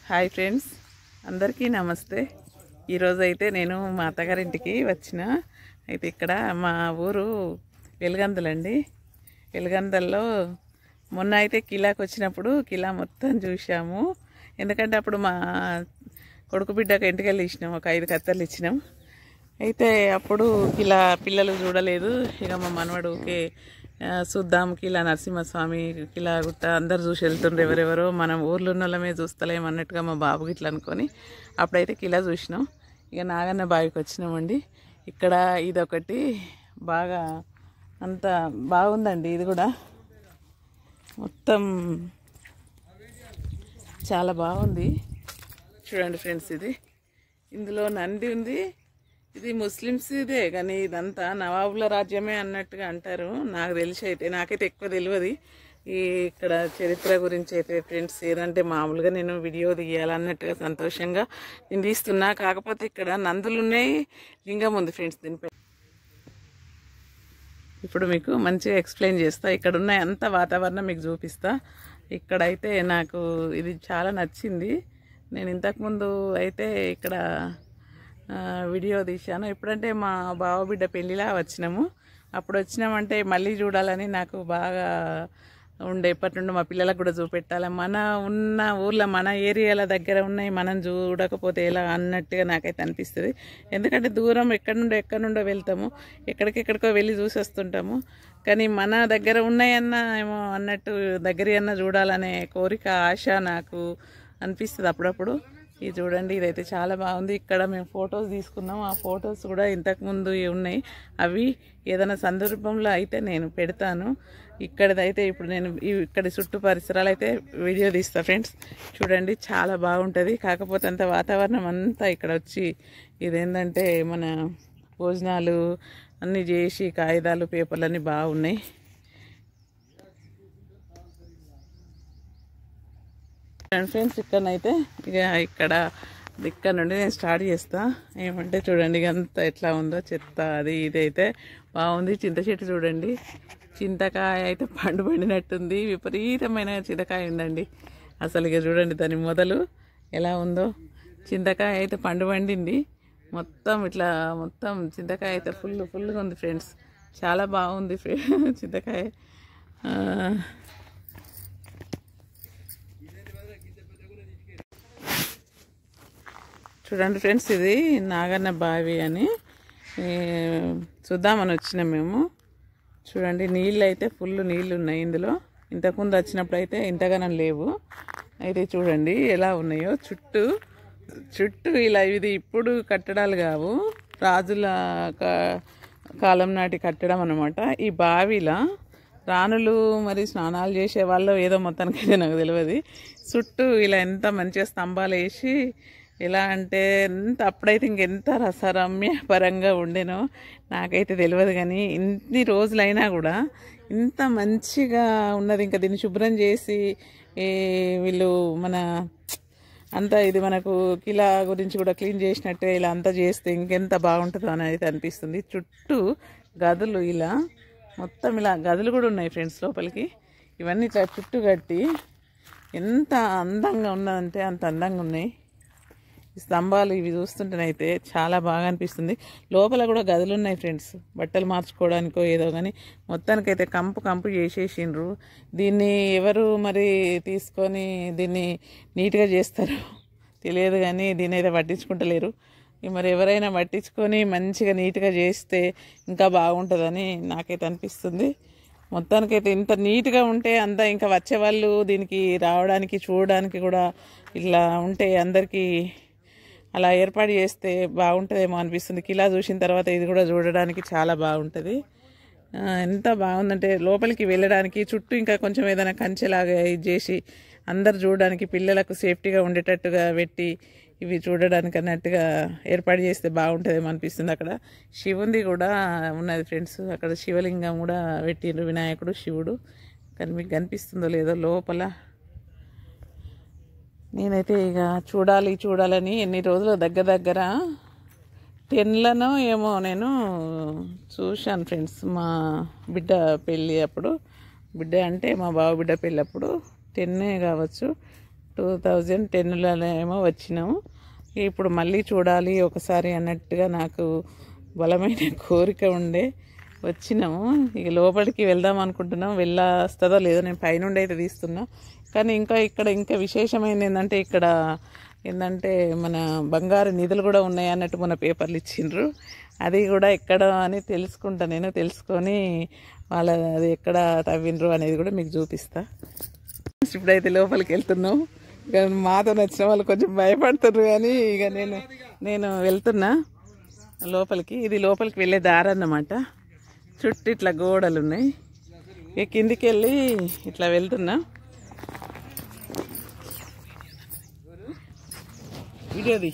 Hi friends, అందరికీ నమస్తే. ఈరోజు అయితే నేను మా అత్తగారింటికి వచ్చిన. అయితే ఇక్కడ మా ఊరు వెలుగందలండి. వెలుగందల్లో మొన్న అయితే కిలాకి వచ్చినప్పుడు కిలా మొత్తం చూసాము. ఎందుకంటే అప్పుడు మా కొడుకు బిడ్డకు ఎంటికలు ఇచ్చినాం, ఒక 5 కత్తెరలు ఇచ్చినాం. అయితే అప్పుడు కిలా పిల్లలు చూడలేదు. ఇక మా మనవడుకి చూద్దాం, కిలా నరసింహస్వామి, కిలా గుట్ట అందరు చూసి వెళ్తుండ్రు. ఎవరెవరో మనం ఊర్లో ఉన్నోళ్ళమే చూస్తలేమన్నట్టుగా మా బాబుకి ఇట్లా అనుకొని అప్పుడైతే కిలా చూసినాం. ఇక నాగన్న బావికి వచ్చినామండి. ఇక్కడ ఇదొకటి బాగా అంత బాగుందండి. ఇది కూడా మొత్తం చాలా బాగుంది. చూడండి ఫ్రెండ్స్, ఇందులో నంది ఉంది. ఇది ముస్లిమ్స్ ఇదే, కానీ ఇదంతా నవాబుల రాజ్యమే అన్నట్టుగా అంటారు. నాకు తెలిసి అయితే, నాకైతే ఎక్కువ తెలియదు ఈ ఇక్కడ చరిత్ర గురించి అయితే ఫ్రెండ్స్. ఏదంటే మామూలుగా నేను వీడియో తీయాలన్నట్టుగా సంతోషంగా నేను తీస్తున్నా. కాకపోతే ఇక్కడ నందులు ఉన్నాయి, లింగం ఉంది ఫ్రెండ్స్. దీనిపై ఇప్పుడు మీకు మంచిగా ఎక్స్ప్లెయిన్ చేస్తా. ఇక్కడ ఉన్న అంత వాతావరణం మీకు చూపిస్తా. ఇక్కడైతే నాకు ఇది చాలా నచ్చింది. నేను ఇంతకుముందు అయితే ఇక్కడ వీడియో తీశాను. ఎప్పుడంటే మా బావ బిడ్డ పెళ్ళిలా వచ్చినాము. అప్పుడు వచ్చినామంటే మళ్ళీ చూడాలని నాకు బాగా ఉండే. ఎప్పటి నుండి మా పిల్లలకు కూడా చూపెట్టాలి. మన ఉన్న ఊర్లో మన ఏరియాల దగ్గర ఉన్నాయి, మనం చూడకపోతే ఎలా అన్నట్టుగా నాకైతే అనిపిస్తుంది. ఎందుకంటే దూరం ఎక్కడి నుండో వెళ్తాము, ఎక్కడికెక్కడికో వెళ్ళి చూసి వస్తుంటాము. కానీ మన దగ్గర ఉన్నాయన్నా ఏమో అన్నట్టు దగ్గర అన్నా చూడాలనే కోరిక, ఆశ నాకు అనిపిస్తుంది అప్పుడప్పుడు. ఇది చూడండి, ఇదైతే చాలా బాగుంది. ఇక్కడ మేము ఫొటోస్ తీసుకున్నాం. ఆ ఫొటోస్ కూడా ఇంతకుముందు ఉన్నాయి. అవి ఏదైనా సందర్భంలో అయితే నేను పెడతాను. ఇక్కడదైతే ఇప్పుడు నేను ఇక్కడి చుట్టూ పరిసరాలు అయితే వీడియో తీస్తా ఫ్రెండ్స్. చూడండి, చాలా బాగుంటుంది. కాకపోతే అంత వాతావరణం అంతా ఇక్కడ వచ్చి ఇదేంటంటే మన భోజనాలు అన్నీ చేసి కాగితాలు పేపర్లు అన్నీ బాగున్నాయి. ఫ్రెండ్స్, ఇక్కడనైతే ఇక్కడ నుండి నేను స్టార్ట్ చేస్తా. ఏమంటే చూడండి, అంతా ఎట్లా ఉందో చెత్త అది ఇదైతే బాగుంది. చింత చెట్టు చూడండి, చింతకాయ అయితే పండు పండినట్టుంది. విపరీతమైన చింతకాయ ఉందండి. అసలు ఇక చూడండి దాని మొదలు ఎలా ఉందో. చింతకాయ అయితే పండు పండింది. మొత్తం చింతకాయ అయితే ఫుల్గా ఉంది ఫ్రెండ్స్. చాలా బాగుంది చింతకాయ. చూడండి ఫ్రెండ్స్, ఇది నాగన్న బావి అని చూద్దామని వచ్చినాం మేము. చూడండి, నీళ్ళు అయితే ఫుల్ నీళ్ళు ఉన్నాయి ఇందులో. ఇంతకుముందు వచ్చినప్పుడు అయితే ఇంతగానం లేవు. అయితే చూడండి ఎలా ఉన్నాయో చుట్టూ ఇలా. ఇది ఇప్పుడు కట్టడాలు కావు, రాజుల కాలం నాటి కట్టడం అన్నమాట. ఈ బావిలా రాణులు మరి స్నానాలు చేసే వాళ్ళు ఏదో మొత్తానికైతే నాకు తెలియదు. చుట్టూ ఇలా ఎంత మంచిగా స్తంభాలు వేసి, ఎలా అంటే అప్పుడైతే ఇంకెంత రసరమ్యపరంగా ఉండేనో నాకైతే తెలియదు. కానీ ఇన్ని రోజులైనా కూడా ఇంత మంచిగా ఉన్నది. ఇంకా దీన్ని శుభ్రం చేసి వీళ్ళు అంతా ఇది మనకు కిలా గురించి కూడా క్లీన్ చేసినట్టే ఇలా అంతా చేస్తే ఇంకెంత బాగుంటుందో అని అయితే అనిపిస్తుంది. చుట్టూ గదులు ఇలా మొత్తం ఇలా గదులు కూడా ఉన్నాయి ఫ్రెండ్స్ లోపలికి. ఇవన్నీ ఇట్లా చుట్టూ కట్టి ఎంత అందంగా ఉన్నదంటే అంత అందంగా ఉన్నాయి. ఈ స్తంభాలు ఇవి చూస్తుంటేనైతే చాలా బాగా అనిపిస్తుంది. లోపల కూడా గదులు ఉన్నాయి ఫ్రెండ్స్, బట్టలు మార్చుకోవడానికో ఏదో. కానీ మొత్తానికైతే కంపు చేసేసిండ్రు. దీన్ని ఎవరు మరి తీసుకొని దీన్ని నీట్గా చేస్తారో తెలియదు, కానీ దీన్ని అయితే పట్టించుకుంటలేరు. మరి ఎవరైనా పట్టించుకొని మంచిగా నీట్గా చేస్తే ఇంకా బాగుంటుందని నాకైతే అనిపిస్తుంది. మొత్తానికైతే ఇంత నీట్గా ఉంటే అంతా ఇంకా వచ్చేవాళ్ళు దీనికి రావడానికి చూడడానికి కూడా ఇట్లా ఉంటే అందరికీ అలా ఏర్పాటు చేస్తే బాగుంటుందేమో అనిపిస్తుంది. కిలా చూసిన తర్వాత ఇది కూడా చూడడానికి చాలా బాగుంటుంది. ఎంత బాగుందంటే లోపలికి వెళ్ళడానికి చుట్టూ ఇంకా కొంచెం ఏదైనా కంచెలాగా ఇది చేసి అందరు చూడడానికి, పిల్లలకు సేఫ్టీగా ఉండేటట్టుగా పెట్టి ఇవి చూడడానికి అన్నట్టుగా ఏర్పాటు చేస్తే బాగుంటుందేమో అనిపిస్తుంది. అక్కడ శివుంది కూడా ఉన్నది ఫ్రెండ్స్. అక్కడ శివలింగం కూడా పెట్టిండ్రు, వినాయకుడు, శివుడు. కానీ మీకు కనిపిస్తుందో లేదో లోపల. నేనైతే ఇక చూడాలని ఎన్ని రోజులు దగ్గర 10లను ఏమో నేను చూశాను ఫ్రెండ్స్. మా బిడ్డ పెళ్ళి అప్పుడు, బిడ్డ అంటే మా బావ బిడ్డ పెళ్ళి అప్పుడు 10 కావచ్చు. 2010లో ఏమో వచ్చినాము. ఇప్పుడు మళ్ళీ చూడాలి ఒకసారి అన్నట్టుగా నాకు బలమైన కోరిక ఉండే వచ్చినాము. ఇక లోపలికి వెళ్దాం అనుకుంటున్నాం. వెళ్ళొస్తుందో లేదో, నేను పైనుండి అయితే తీస్తున్నా. కానీ ఇంకా విశేషమైనది ఏంటంటే ఇక్కడ ఏంటంటే మన బంగారు నిధులు కూడా ఉన్నాయి అన్నట్టు మన పేపర్లు ఇచ్చిండ్రు. అది కూడా ఎక్కడ అని తెలుసుకుంటా, నేను తెలుసుకొని వాళ్ళ అది ఎక్కడ తవ్విండ్రు అనేది కూడా మీకు చూపిస్తా. ఇప్పుడైతే లోపలికి వెళ్తున్నాం. ఇక మాతో నచ్చిన వాళ్ళు కొంచెం భయపడుతున్నారు, కానీ ఇక నేను వెళ్తున్నా లోపలికి. ఇది లోపలికి వెళ్ళే దారి అన్నమాట. చుట్టూ ఇట్లా గోడలు ఉన్నాయి. ఇక కిందికి వెళ్ళి ఇట్లా వెళ్తున్నా. వీడియోది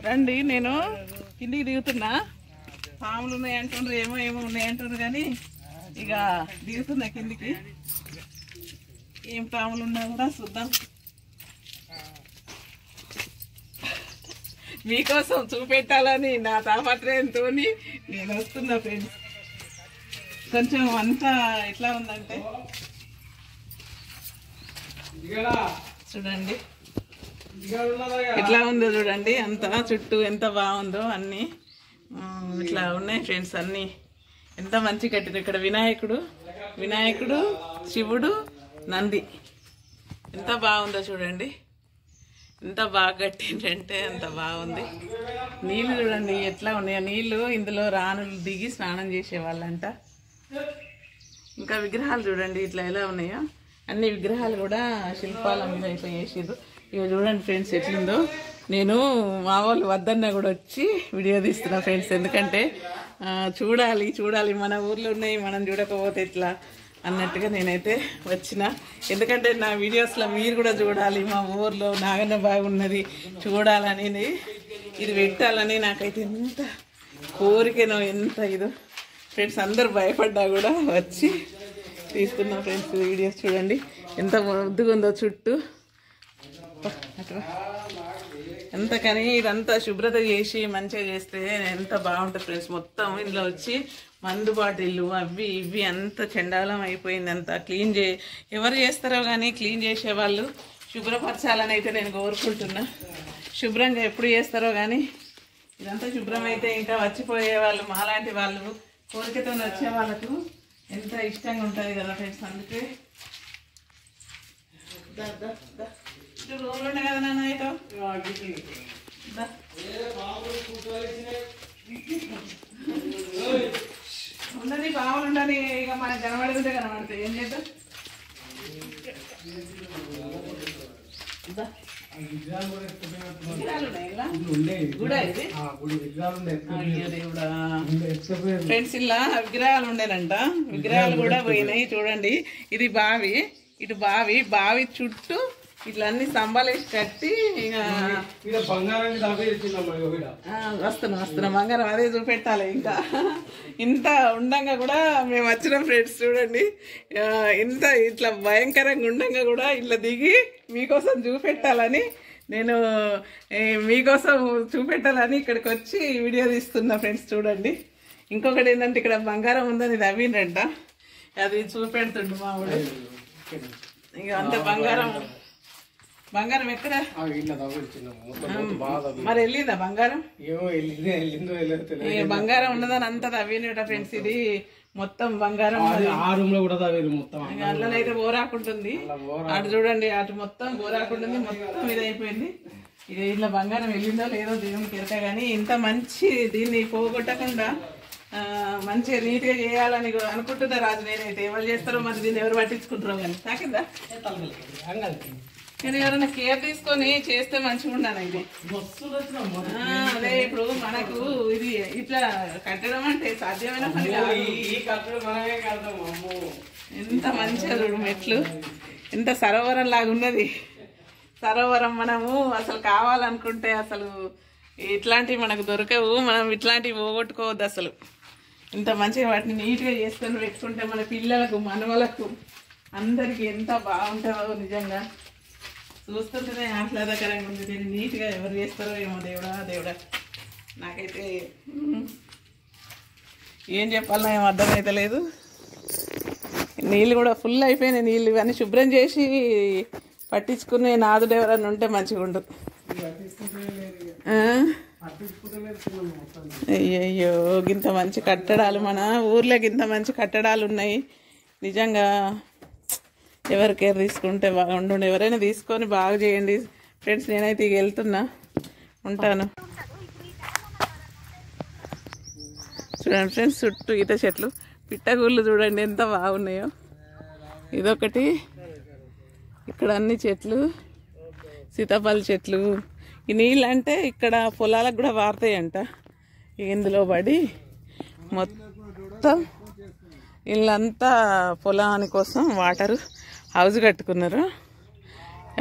రండి, నేను కిందికి దిగుతున్నా. పాములు ఉన్నాయి అంటుండ్రు, ఏమో ఉన్నాయి అంటుండ్రు, కానీ ఇక దిగుతున్నా కిందికి. ఏం పాములు ఉన్నా కూడా చూద్దాం. మీకోసం చూపెట్టాలని నా తాపత్రయంతో నేను వస్తున్నా ఫ్రెండ్స్. కొంచెం అంతా ఎట్లా ఉందంటే చూడండి, ఎట్లా ఉందో చూడండి. అంతా చుట్టూ ఎంత బాగుందో, అన్నీ ఇట్లా ఉన్నాయి ఫ్రెండ్స్. అన్నీ ఎంత మంచి కట్టింది. ఇక్కడ వినాయకుడు, శివుడు, నంది ఎంత బాగుందో చూడండి. ఎంత బాగా కట్టిందంటే అంత బాగుంది. నీళ్ళు చూడండి ఎట్లా ఉన్నాయో. నీళ్ళు ఇందులో రాణులు దిగి స్నానం చేసేవాళ్ళంట. ఇంకా విగ్రహాలు చూడండి ఇట్లా ఎలా ఉన్నాయో. అన్ని విగ్రహాలు కూడా శిల్పాల మీద ఇట్లా చేసిర్రు. ఇక చూడండి ఫ్రెండ్స్ ఎట్లుందో. నేను మా వాళ్ళు వద్దన్నా కూడా వచ్చి వీడియో తీస్తున్నా ఫ్రెండ్స్. ఎందుకంటే చూడాలి మన ఊర్లో ఉన్నాయి, మనం చూడకపోతే ఎట్లా అన్నట్టుగా నేనైతే వచ్చిన. ఎందుకంటే నా వీడియోస్లో మీరు కూడా చూడాలి, మా ఊర్లో నాగన్న బాగున్నది చూడాలని, ఇది పెట్టాలని నాకైతే ఎంత కోరికనో, ఎంత ఇదో ఫ్రెండ్స్. అందరు భయపడ్డా కూడా వచ్చి తీస్తున్నా ఫ్రెండ్స్. వీడియోస్ చూడండి ఎంత ముద్దుగా ఉందో చుట్టూ. ఎంత కానీ ఇదంతా శుభ్రత చేసి మంచిగా చేస్తే ఎంత బాగుంటుంది ఫ్రెండ్స్. మొత్తం ఇందులో వచ్చి మందు బాటిళ్ళు అవి ఇవి అంత చెండాలం అయిపోయింది. అంతా క్లీన్ ఎవరు చేస్తారో కానీ క్లీన్ చేసేవాళ్ళు శుభ్రపరచాలని అయితే నేను కోరుకుంటున్నా. శుభ్రంగా ఎప్పుడు చేస్తారో కానీ ఇదంతా శుభ్రం అయితే ఇంకా వచ్చిపోయే వాళ్ళు, మాలాంటి వాళ్ళు, కోరికతో వచ్చే వాళ్ళకు ఎంత ఇష్టంగా ఉంటుంది కదా ఫ్రెండ్స్. అందుకే రోజులు ఉన్నాయి కదా నాన్న అయితే ఉండని బావులు ఉండని. ఇక మన కనబడి ఉంటే కనబడతాయి, ఏం చేద్దాం. ఫ్రెండ్స్ ఇలా విగ్రహాలు ఉండేనంట. విగ్రహాలు కూడా పోయినాయి చూడండి. ఇది బావి, ఇటు బావి చుట్టూ ఇట్లా అన్ని స్తంభాలేసి కట్టి వస్తున్నా బంగారం అదే చూపెట్టాలి. ఇంకా ఇంత ఉండంగా కూడా మేము వచ్చినాం ఫ్రెండ్స్. చూడండి ఇంత ఇట్లా భయంకరంగా ఉండంగా కూడా ఇట్లా దిగి మీకోసం చూపెట్టాలని, నేను మీకోసం చూపెట్టాలని ఇక్కడికి వచ్చి వీడియో తీస్తున్నా ఫ్రెండ్స్. చూడండి ఇంకొకటి ఏంటంటే ఇక్కడ బంగారం ఉందని తవ్విండ్రంట, అది చూపెడుతుండు మా ఊడు. ఇక అంత బంగారం ఎక్కడ మరి వెళ్ళిందా బంగారం? బంగారం ఉన్నదని అంతా తవ్వినట ఫ్రెండ్స్. ఇది మొత్తం బంగారం. అందులో అయితే బోరాకుంటుంది. అటు చూడండి, అటు మొత్తం బోరాకుంటుంది, మొత్తం ఇది అయిపోయింది. ఇక ఇట్లా బంగారం వెళ్ళిందో లేదో దేవునికి ఎరక. కానీ ఇంత మంచి దీన్ని పోగొట్టకుండా మంచిగా నీట్గా చేయాలని అనుకుంటున్నా రాజు. నేనైతే ఎవరు చేస్తారో మరి దీన్ని ఎవరు పట్టించుకుంటారో కానీ తాకిందా. కానీ ఎవరైనా కేర్ తీసుకొని చేస్తే మంచిగా ఉండాలి. ఇది అదే ఇప్పుడు మనకు ఇది ఇట్లా కట్టడం అంటే సాధ్యమైన పని కాదు. ఎంత మంచిగా చూడు మెట్లు, ఎంత సరోవరం లాగా ఉన్నది. సరోవరం మనము అసలు కావాలనుకుంటే అసలు ఇట్లాంటివి మనకు దొరకవు. మనం ఇట్లాంటివి పోగొట్టుకోవద్దు అసలు. ఇంత మంచిగా వాటిని నీట్గా చేసుకొని పెట్టుకుంటే మన పిల్లలకు, మనవలకు, అందరికి ఎంత బాగుంటుందో. నిజంగా చూస్తుంటేనే ఆహ్లాదకరంగా ఉంది. దీన్ని నీట్గా ఎవరు చేస్తారో ఏమో. దేవుడా నాకైతే ఏం చెప్పాలన్నా ఏం అర్థమైతే లేదు. నీళ్ళు కూడా ఫుల్ అయిపోయినాయి నీళ్ళు. ఇవన్నీ శుభ్రం చేసి పట్టించుకునే నాదుడు ఎవరన్నా ఉంటే మంచిగా ఉండు. అయ్యయ్యో, గింత మంచి కట్టడాలు, మన ఊర్లో గింత మంచి కట్టడాలు ఉన్నాయి. నిజంగా ఎవరు కేర్ తీసుకుంటే బాగుండు. ఎవరైనా తీసుకొని బాగా చేయండి ఫ్రెండ్స్. నేనైతే ఇక వెళ్తున్నా, ఉంటాను. చూడండి ఫ్రెండ్స్, చుట్టూ ఈత చెట్లు, పిట్టగుళ్ళు చూడండి ఎంత బాగున్నాయో. ఇదొకటి, ఇక్కడ అన్ని చెట్లు, సీతాఫల చెట్లు. ఈ నీళ్ళు అంటే ఇక్కడ పొలాలకు కూడా వారుతాయంట. ఇందులో పడి మొత్తం ఇల్లంతా పొలాని కోసం వాటరు హౌజ్ కట్టుకున్నారు.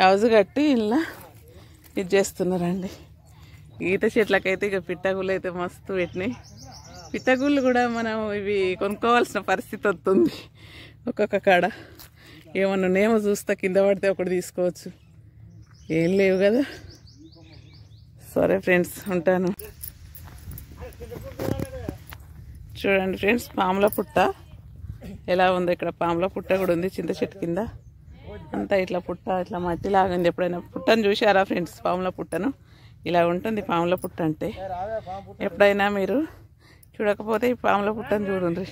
హౌజ్ కట్టి ఇలా ఇది చేస్తున్నారండి. ఈత చెట్లకైతే ఇక పిట్టగుళ్ళు అయితే మస్తు పెట్టినాయి. పిట్టగుళ్ళు కూడా మనం ఇవి కొనుక్కోవాల్సిన పరిస్థితి వస్తుంది ఒక్కొక్క కాడ. ఏమన్నా నేమో చూస్తా, కింద పడితే ఒకటి తీసుకోవచ్చు, ఏం లేవు కదా. సరే ఫ్రెండ్స్, ఉంటాను. చూడండి ఫ్రెండ్స్, పాముల పుట్ట ఎలా ఉందో. ఇక్కడ పాముల పుట్ట కూడా ఉంది చింత చెట్టు కింద. అంతా ఇట్లా పుట్ట ఇట్లా మట్టి లాగుంది. ఎప్పుడైనా పుట్టను చూసారా ఫ్రెండ్స్? పాముల పుట్టను ఇలా ఉంటుంది పాముల పుట్ట అంటే. ఎప్పుడైనా మీరు చూడకపోతే ఈ పాముల పుట్టను చూడండి.